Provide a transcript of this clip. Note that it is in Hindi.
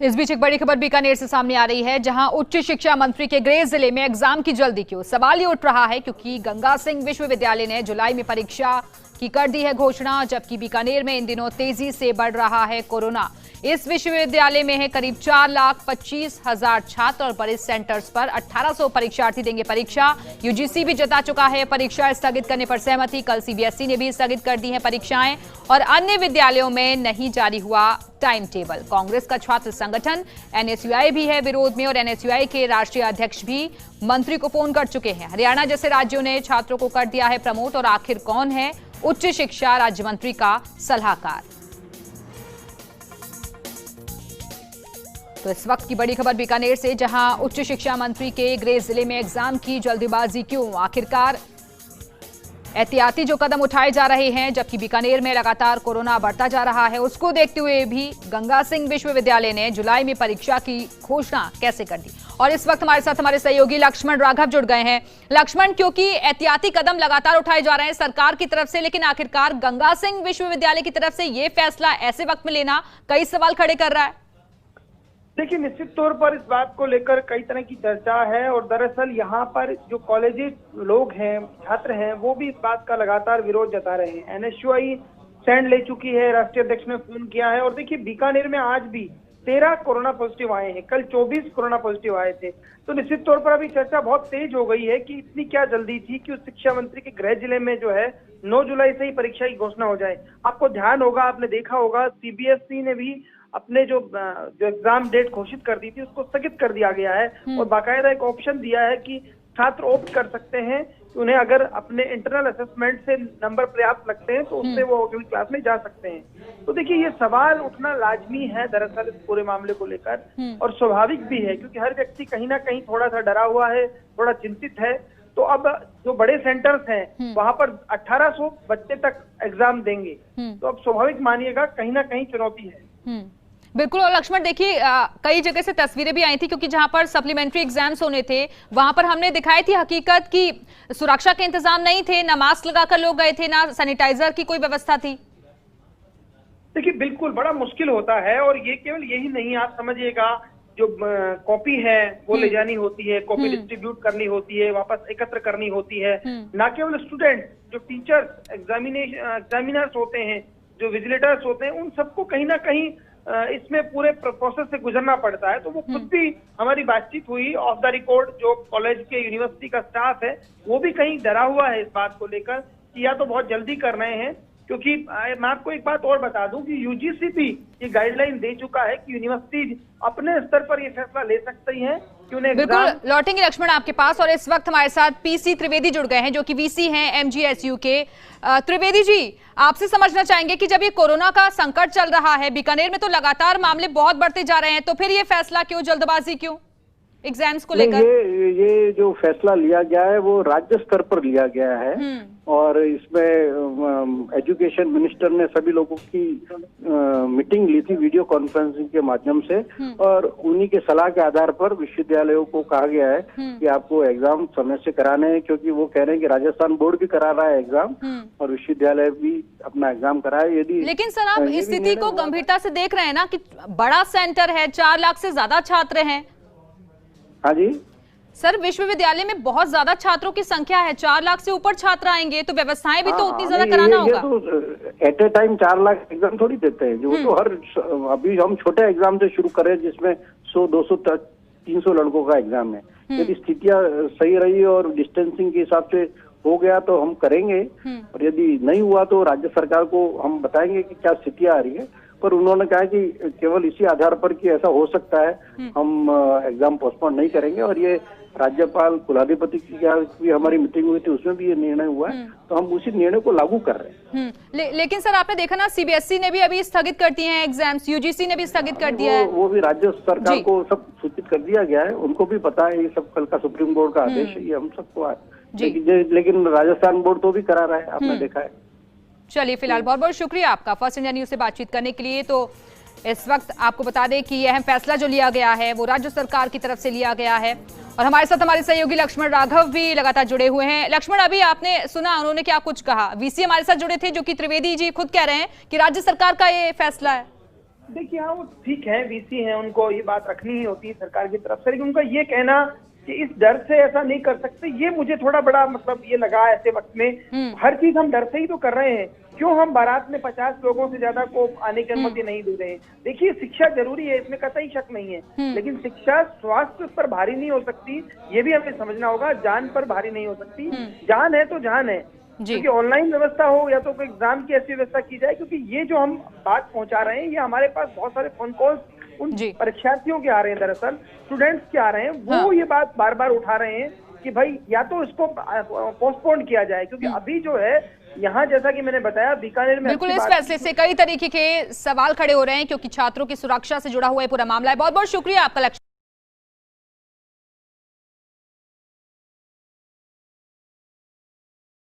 इस बीच एक बड़ी खबर बीकानेर से सामने आ रही है, जहां उच्च शिक्षा मंत्री के गृह जिले में एग्जाम की जल्दी क्यों? सवाल ये उठ रहा है क्योंकि गंगा सिंह विश्वविद्यालय ने जुलाई में परीक्षा की कर दी है घोषणा, जबकि बीकानेर में इन दिनों तेजी से बढ़ रहा है कोरोना। इस विश्वविद्यालय में है करीब 4,25,000 छात्र और बड़े सेंटर्स पर 1,800 परीक्षार्थी देंगे परीक्षा। यूजीसी भी जता चुका है परीक्षा स्थगित करने पर सहमति। कल सीबीएसई ने भी स्थगित कर दी है परीक्षाएं और अन्य विद्यालयों में नहीं जारी हुआ टाइम टेबल। कांग्रेस का छात्र संगठन एनएसयूआई भी है विरोध में और एनएसयूआई के राष्ट्रीय अध्यक्ष भी मंत्री को फोन कर चुके हैं। हरियाणा जैसे राज्यों ने छात्रों को कर दिया है प्रमोट। और आखिर कौन है उच्च शिक्षा राज्य मंत्री का सलाहकार? तो इस वक्त की बड़ी खबर बीकानेर से, जहां उच्च शिक्षा मंत्री के गृह जिले में एग्जाम की जल्दबाजी क्यों? आखिरकार एहतियाती जो कदम उठाए जा रहे हैं, जबकि बीकानेर में लगातार कोरोना बढ़ता जा रहा है, उसको देखते हुए भी गंगा सिंह विश्वविद्यालय ने जुलाई में परीक्षा की घोषणा कैसे कर दी? और इस वक्त हमारे साथ हमारे सहयोगी लक्ष्मण राघव जुड़ गए हैं। लक्ष्मण, क्योंकि एहतियाती कदम लगातार उठाए जा रहे हैं सरकार की तरफ से, लेकिन आखिरकार गंगा सिंह विश्वविद्यालय की तरफ से ये फैसला ऐसे वक्त में लेना कई सवाल खड़े कर रहा है। देखिए, निश्चित तौर पर इस बात को लेकर कई तरह की चर्चा है और दरअसल यहाँ पर जो कॉलेज लोग हैं, छात्र हैं, वो भी इस बात का लगातार विरोध जता रहे हैं। एनएसयूआई स्टैंड ले चुकी है, राष्ट्रीय अध्यक्ष ने फोन किया है। और देखिए, बीकानेर में आज भी 13 कोरोना पॉजिटिव आए हैं, कल 24 कोरोना पॉजिटिव आए थे। तो निश्चित तौर पर अभी चर्चा बहुत तेज हो गई है कि इतनी क्या जल्दी थी कि उस शिक्षा मंत्री के गृह जिले में जो है 9 जुलाई से ही परीक्षा की घोषणा हो जाए। आपको ध्यान होगा, आपने देखा होगा, सीबीएसई ने भी अपने जो एग्जाम डेट घोषित कर दी थी उसको स्थगित कर दिया गया है और बाकायदा एक ऑप्शन दिया है कि छात्र ऑप्ट कर सकते हैं कि उन्हें अगर अपने इंटरनल असेसमेंट से नंबर पर्याप्त लगते हैं तो उससे वो अगली क्लास में जा सकते हैं। तो देखिए, ये सवाल उठना लाजमी है दरअसल इस पूरे मामले को लेकर, और स्वाभाविक भी है क्योंकि हर व्यक्ति कहीं ना कहीं थोड़ा सा डरा हुआ है, थोड़ा चिंतित है। तो अब जो बड़े सेंटर्स हैं वहां पर 1,800 बच्चे तक एग्जाम देंगे, तो अब स्वाभाविक मानिएगा कहीं ना कहीं चुनौती है। बिल्कुल। और लक्ष्मण, देखिए कई जगह से तस्वीरें भी आई थी, क्योंकि जहां पर सप्लीमेंट्री एग्जाम्स होने थे वहां पर हमने दिखाई थी हकीकत की सुरक्षा के इंतजाम नहीं थे, ना मास्क लगाकर लोग गए थे, ना सैनिटाइजर की कोई व्यवस्था थी। देखिए, बिल्कुल बड़ा मुश्किल होता है और ये केवल यही नहीं, आप समझिएगा जो कॉपी है वो ले जानी होती है, कॉपी डिस्ट्रीब्यूट करनी होती है, वापस एकत्र करनी होती है। ना केवल स्टूडेंट, जो टीचर्स, एग्जामिनर्स होते हैं, जो विजिलेटर्स होते हैं, उन सबको कहीं ना कहीं इसमें पूरे प्रोसेस से गुजरना पड़ता है। तो वो खुद भी, हमारी बातचीत हुई ऑफ द रिकॉर्ड, जो कॉलेज के यूनिवर्सिटी का स्टाफ है वो भी कहीं डरा हुआ है इस बात को लेकर कि या तो बहुत जल्दी कर रहे हैं, क्योंकि मैं आपको एक बात और बता दूं कि यूजीसी भी ये गाइडलाइन दे चुका है कि यूनिवर्सिटी अपने स्तर पर ये फैसला ले सकती हैं कि उन्हें बिल्कुल लौटेंगे लक्ष्मण आपके पास। और इस वक्त हमारे साथ पीसी त्रिवेदी जुड़ गए हैं, जो कि वीसी हैं एमजीएसयू के। त्रिवेदी जी, आपसे समझना चाहेंगे कि जब ये कोरोना का संकट चल रहा है, बीकानेर में तो लगातार मामले बहुत बढ़ते जा रहे हैं, तो फिर ये फैसला क्यों, जल्दबाजी क्यों एग्जाम्स को लेकर? ये जो फैसला लिया गया है वो राज्य स्तर पर लिया गया है और इसमें एजुकेशन मिनिस्टर ने सभी लोगों की मीटिंग ली थी वीडियो कॉन्फ्रेंसिंग के माध्यम से, और उन्हीं के सलाह के आधार पर विश्वविद्यालयों को कहा गया है कि आपको एग्जाम समय से कराने हैं, क्योंकि वो कह रहे हैं कि राजस्थान बोर्ड भी करा रहा है एग्जाम और विश्वविद्यालय भी अपना एग्जाम कराए। यदि लेकिन सर, आप इस स्थिति को गंभीरता से देख रहे हैं ना कि बड़ा सेंटर है, 4 लाख से ज्यादा छात्र हैं। हाँ जी सर, विश्वविद्यालय में बहुत ज्यादा छात्रों की संख्या है, 4 लाख से ऊपर छात्र आएंगे, तो व्यवस्थाएं भी तो उतनी ज्यादा कराना होगा। तो at a time 4 lakh exam थोड़ी देते हैं, जो तो हर, अभी हम छोटे एग्जाम से शुरू करें जिसमें 100, 200, 300 लड़कों का एग्जाम है। यदि स्थितियां सही रही और डिस्टेंसिंग के हिसाब से हो गया तो हम करेंगे, और यदि नहीं हुआ तो राज्य सरकार को हम बताएंगे कि क्या स्थितियां आ रही है। पर उन्होंने कहा कि केवल इसी आधार पर कि ऐसा हो सकता है हम एग्जाम पोस्टपोन नहीं करेंगे, और ये राज्यपाल कुलाधिपति की भी हमारी मीटिंग हुई थी, उसमें भी ये निर्णय हुआ है, तो हम उसी निर्णय को लागू कर रहे हैं। लेकिन सर, आपने देखा ना, सीबीएसई ने भी अभी स्थगित कर दिए हैं एग्जाम्स, यूजीसी ने भी स्थगित कर दिया है। वो भी राज्य सरकार को सब सूचित कर दिया गया है, उनको भी पता है ये सब, कल का सुप्रीम कोर्ट का आदेश है, ये हम सबको लेकिन राजस्थान बोर्ड तो भी करा रहा है, आपने देखा है। चलिए, फिलहाल बहुत बहुत शुक्रिया आपका फर्स्ट इंडिया न्यूज से बातचीत करने के लिए। तो इस वक्त आपको बता दें कि यह अहम फैसला जो लिया गया है वो राज्य सरकार की तरफ से लिया गया है। और हमारे साथ हमारे सहयोगी लक्ष्मण राघव भी लगातार जुड़े हुए हैं। लक्ष्मण, अभी आपने सुना उन्होंने क्या कुछ कहा? वीसी हमारे साथ जुड़े थे, जो कि त्रिवेदी जी खुद कह रहे हैं कि राज्य सरकार का ये फैसला है। देखिए हाँ, वो ठीक है, वीसी हैं, उनको ये बात रखनी ही होती है सरकार की तरफ से, लेकिन उनका ये कहना कि इस डर से ऐसा नहीं कर सकते, ये मुझे थोड़ा बड़ा मतलब ये लगा ऐसे वक्त में। हर चीज हम डर से ही तो कर रहे हैं, क्यों हम बारात में 50 लोगों से ज्यादा को आने की अनुमति नहीं दे रहे हैं। देखिए शिक्षा जरूरी है, इसमें कतई शक नहीं है, लेकिन शिक्षा स्वास्थ्य पर भारी नहीं हो सकती, ये भी हमें समझना होगा। जान पर भारी नहीं हो सकती, जान है तो जान है, क्योंकि ऑनलाइन व्यवस्था हो या तो कोई एग्जाम की ऐसी व्यवस्था की जाए, क्योंकि ये जो हम बात पहुंचा रहे हैं, ये हमारे पास बहुत सारे फोन कॉल्स उन परीक्षार्थियों के आ रहे हैं, दरअसल स्टूडेंट्स के आ रहे हैं, वो ये बात बार बार उठा रहे हैं कि भाई या तो इसको पोस्टपोन किया जाए, क्योंकि अभी जो है यहाँ जैसा कि मैंने बताया बीकानेर में बिल्कुल इस फैसले से कई तरीके के सवाल खड़े हो रहे हैं, क्योंकि छात्रों की सुरक्षा से जुड़ा हुआ है पूरा मामला है। बहुत बहुत शुक्रिया आपका लक्ष्य।